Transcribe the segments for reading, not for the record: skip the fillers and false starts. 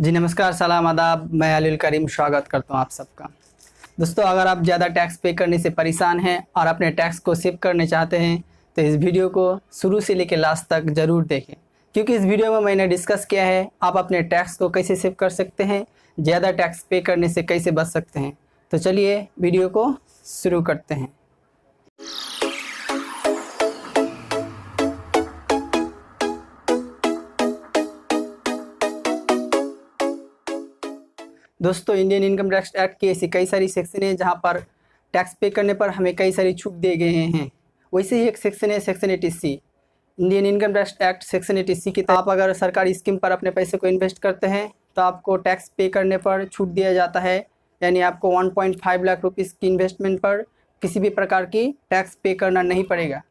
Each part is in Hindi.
जी नमस्कार, सलाम, आदाब। मैं अलील करीम स्वागत करता हूँ आप सबका। दोस्तों, अगर आप ज़्यादा टैक्स पे करने से परेशान हैं और अपने टैक्स को सेव करने चाहते हैं तो इस वीडियो को शुरू से लेकर लास्ट तक ज़रूर देखें, क्योंकि इस वीडियो में मैंने डिस्कस किया है आप अपने टैक्स को कैसे सेव कर सकते हैं, ज़्यादा टैक्स पे करने से कैसे बच सकते हैं। तो चलिए वीडियो को शुरू करते हैं। दोस्तों, इंडियन इनकम टैक्स एक्ट की ऐसी कई सारी सेक्शन है जहां पर टैक्स पे करने पर हमें कई सारी छूट दिए गए हैं। वैसे ही एक सेक्शन है section 80C Indian income tax act section 80C की। आप अगर सरकारी स्कीम पर अपने पैसे को इन्वेस्ट करते हैं तो आपको टैक्स पे करने पर छूट दिया जाता है, यानी आपको 1.5 लाख रुपीज़ की इन्वेस्टमेंट पर किसी भी प्रकार की टैक्स पे करना नहीं पड़ेगा।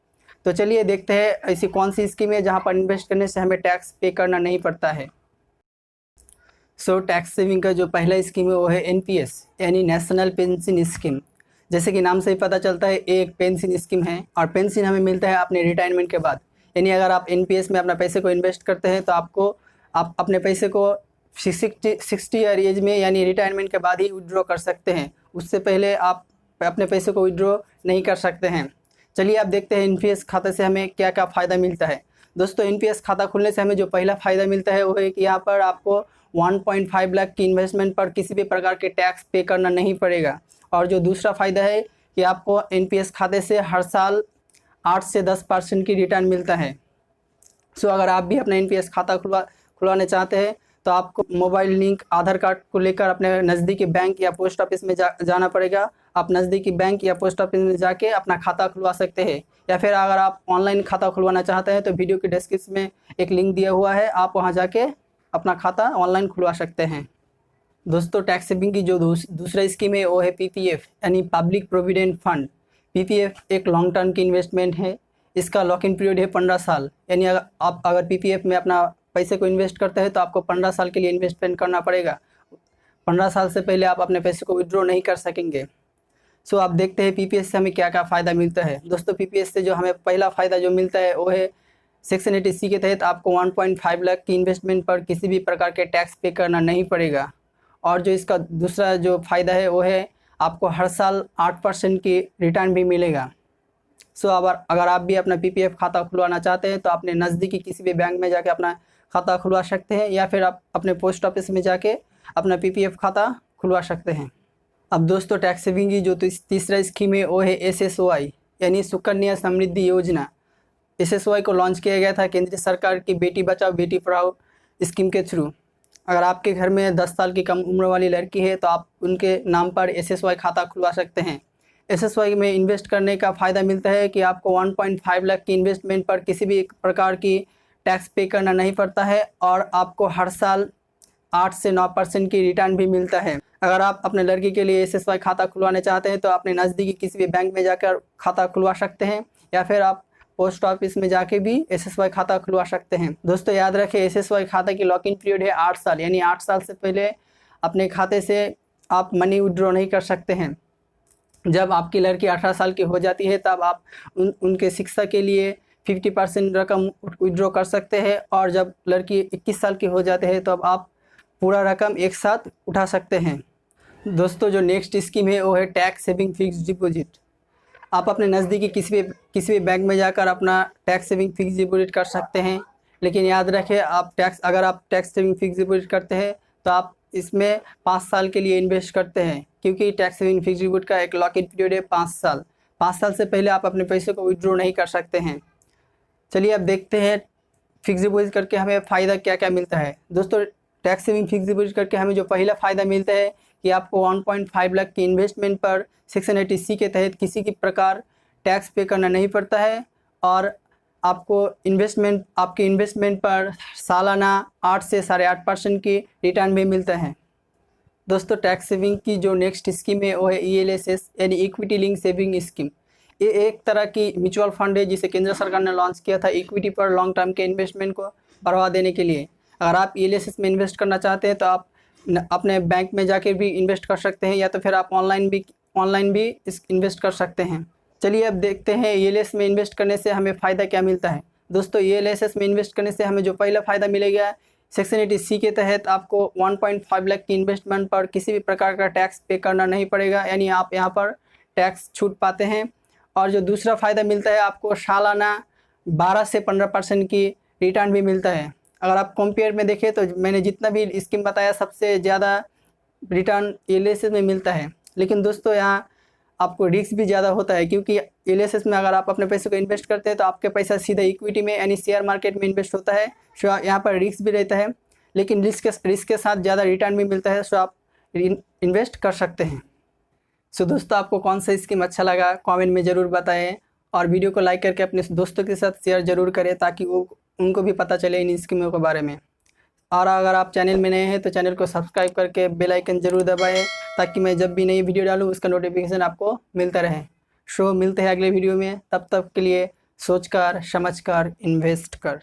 तो चलिए देखते हैं ऐसी कौन सी स्कीम है जहाँ पर इन्वेस्ट करने से हमें टैक्स पे करना नहीं पड़ता है। टैक्स सेविंग का जो पहला स्कीम है वो है NPS यानी नेशनल पेंशन स्कीम। जैसे कि नाम से ही पता चलता है, ये एक पेंशन स्कीम है और पेंशन हमें मिलता है अपने रिटायरमेंट के बाद। यानी अगर आप NPS में अपना पैसे को इन्वेस्ट करते हैं तो आप अपने पैसे को 60 ईयर एज में यानी रिटायरमेंट के बाद ही विड्रॉ कर सकते हैं। उससे पहले आप अपने पैसे को विड्रॉ नहीं कर सकते हैं। चलिए आप देखते हैं NPS खाते से हमें क्या क्या फ़ायदा मिलता है। दोस्तों, NPS खाता खुलने से हमें जो पहला फ़ायदा मिलता है वो है कि यहाँ पर आपको 1.5 लाख की इन्वेस्टमेंट पर किसी भी प्रकार के टैक्स पे करना नहीं पड़ेगा। और जो दूसरा फ़ायदा है कि आपको NPS खाते से हर साल 8 से 10% की रिटर्न मिलता है। अगर आप भी अपना NPS खाता खुलवाना चाहते हैं तो आपको मोबाइल लिंक आधार कार्ड को लेकर अपने नज़दीकी बैंक या पोस्ट ऑफिस में जाना पड़ेगा। आप नज़दीकी बैंक या पोस्ट ऑफिस में जाके अपना खाता खुलवा सकते हैं, या फिर अगर आप ऑनलाइन खाता खुलवाना चाहते हैं तो वीडियो के डिस्क्रिप्शन में एक लिंक दिया हुआ है, आप वहां जाके अपना खाता ऑनलाइन खुलवा सकते हैं। दोस्तों, टैक्स सेविंग की जो दूसरा स्कीम है वो है PPF यानी पब्लिक प्रोविडेंट फंड। PPF एक लॉन्ग टर्म की इन्वेस्टमेंट है। इसका लॉक इन पीरियड है 15 साल। यानी आप अगर PPF में अपना पैसे को इन्वेस्ट करते हैं तो आपको 15 साल के लिए इन्वेस्टमेंट करना पड़ेगा। 15 साल से पहले आप अपने पैसे को विड्रॉ नहीं कर सकेंगे। आप देखते हैं PPS से हमें क्या क्या फ़ायदा मिलता है। दोस्तों, PPS से जो हमें पहला फ़ायदा जो मिलता है वो है सेक्शन 80C के तहत आपको 1.5 लाख की इन्वेस्टमेंट पर किसी भी प्रकार के टैक्स पे करना नहीं पड़ेगा। और जो इसका दूसरा जो फ़ायदा है वो है आपको हर साल 8% की रिटर्न भी मिलेगा। अगर आप भी अपना PPF खाता खुलवाना चाहते हैं तो अपने नज़दीकी किसी भी बैंक में जाके अपना खाता खुलवा सकते हैं, या फिर आप अपने पोस्ट ऑफिस में जाके अपना PPF खाता खुलवा सकते हैं। अब दोस्तों, टैक्स सेविंग की जो तीसरा स्कीम है वो है SSOI यानी सुकन्या समृद्धि योजना। SSOI को लॉन्च किया गया था केंद्र सरकार की बेटी बचाओ बेटी पढ़ाओ स्कीम के थ्रू। अगर आपके घर में 10 साल की कम उम्र वाली लड़की है तो आप उनके नाम पर SSOI खाता खुलवा सकते हैं। SSOI में इन्वेस्ट करने का फ़ायदा मिलता है कि आपको 1.5 लाख की इन्वेस्टमेंट पर किसी भी प्रकार की टैक्स पे करना नहीं पड़ता है, और आपको हर साल 8 से 9% की रिटर्न भी मिलता है। अगर आप अपने लड़की के लिए SSOI खाता खुलवाना चाहते हैं तो अपने नज़दीकी किसी भी बैंक में जाकर खाता खुलवा सकते हैं, या फिर आप पोस्ट ऑफिस में जाके भी SSOI खाता खुलवा सकते हैं। दोस्तों, याद रखें SSOI खाता की लॉक इन पीरियड है 8 साल, यानी 8 साल से पहले अपने खाते से आप मनी विड्रॉ नहीं कर सकते हैं। जब आपकी लड़की 18 साल की हो जाती है तब आप उनके शिक्षा के लिए 50% रकम विड्रॉ कर सकते हैं, और जब लड़की 21 साल की हो जाती है तब आप पूरा रकम एक साथ उठा सकते हैं। दोस्तों, जो नेक्स्ट स्कीम है वो है टैक्स सेविंग फिक्स डिपॉजिट। आप अपने नज़दीकी किसी भी बैंक में जाकर अपना टैक्स सेविंग फिक्स डिपॉजिट कर सकते हैं, लेकिन याद रखें अगर आप टैक्स सेविंग फिक्स डिपॉजिट करते हैं तो आप इसमें 5 साल के लिए इन्वेस्ट करते हैं, क्योंकि टैक्स सेविंग फिक्स डिपॉजिट का एक लॉक इन पीरियड है 5 साल। 5 साल से पहले आप अपने पैसे को विड्रॉ नहीं कर सकते हैं। चलिए अब देखते हैं फिक्स डिपॉजिट करके हमें फ़ायदा क्या क्या मिलता है। दोस्तों, टैक्स सेविंग फिक्स डिपॉजिट करके हमें जो पहला फ़ायदा मिलता है कि आपको 1.5 लाख की इन्वेस्टमेंट पर सेक्शन 80C के तहत किसी की प्रकार टैक्स पे करना नहीं पड़ता है, और आपको आपके इन्वेस्टमेंट पर सालाना 8 से 8.5% की रिटर्न भी मिलता है। दोस्तों, टैक्स सेविंग की जो नेक्स्ट स्कीम है वो है ELSS यानी इक्विटी लिंक सेविंग स्कीम। ये एक तरह की म्यूचुअल फंड है जिसे केंद्र सरकार ने लॉन्च किया था इक्विटी पर लॉन्ग टर्म के इन्वेस्टमेंट को बढ़ावा देने के लिए। अगर आप ELSS में इन्वेस्ट करना चाहते हैं तो आप अपने बैंक में जाके भी इन्वेस्ट कर सकते हैं, या तो फिर आप ऑनलाइन भी इन्वेस्ट कर सकते हैं। चलिए अब देखते हैं ELSS में इन्वेस्ट करने से हमें फ़ायदा क्या मिलता है। दोस्तों, ELSS में इन्वेस्ट करने से हमें जो पहला फ़ायदा मिलेगा सेक्शन 80C के तहत आपको 1.5 लाख की इन्वेस्टमेंट पर किसी भी प्रकार का टैक्स पे करना नहीं पड़ेगा, यानी आप यहाँ पर टैक्स छूट पाते हैं। और जो दूसरा फ़ायदा मिलता है आपको सालाना 12 से 15% की रिटर्न भी मिलता है। अगर आप कंपेयर में देखें तो मैंने जितना भी स्कीम बताया सबसे ज़्यादा रिटर्न एलआईसी में मिलता है। लेकिन दोस्तों यहाँ आपको रिस्क भी ज़्यादा होता है, क्योंकि एलआईसी में अगर आप अपने पैसे को इन्वेस्ट करते हैं तो आपके पैसा सीधा इक्विटी में यानी शेयर मार्केट में इन्वेस्ट होता है। सो यहाँ पर रिस्क भी रहता है, लेकिन रिस्क के साथ ज़्यादा रिटर्न भी मिलता है। सो आप इन्वेस्ट कर सकते हैं। सो दोस्तों आपको कौन सा स्कीम अच्छा लगा कमेंट में ज़रूर बताएं, और वीडियो को लाइक करके अपने दोस्तों के साथ शेयर ज़रूर करें ताकि उनको भी पता चले इन स्कीमों के बारे में। और अगर आप चैनल में नए हैं तो चैनल को सब्सक्राइब करके बेल आइकन ज़रूर दबाएं ताकि मैं जब भी नई वीडियो डालूँ उसका नोटिफिकेशन आपको मिलता रहे। सो मिलते हैं अगले वीडियो में, तब तक के लिए सोचकर समझकर इन्वेस्ट कर।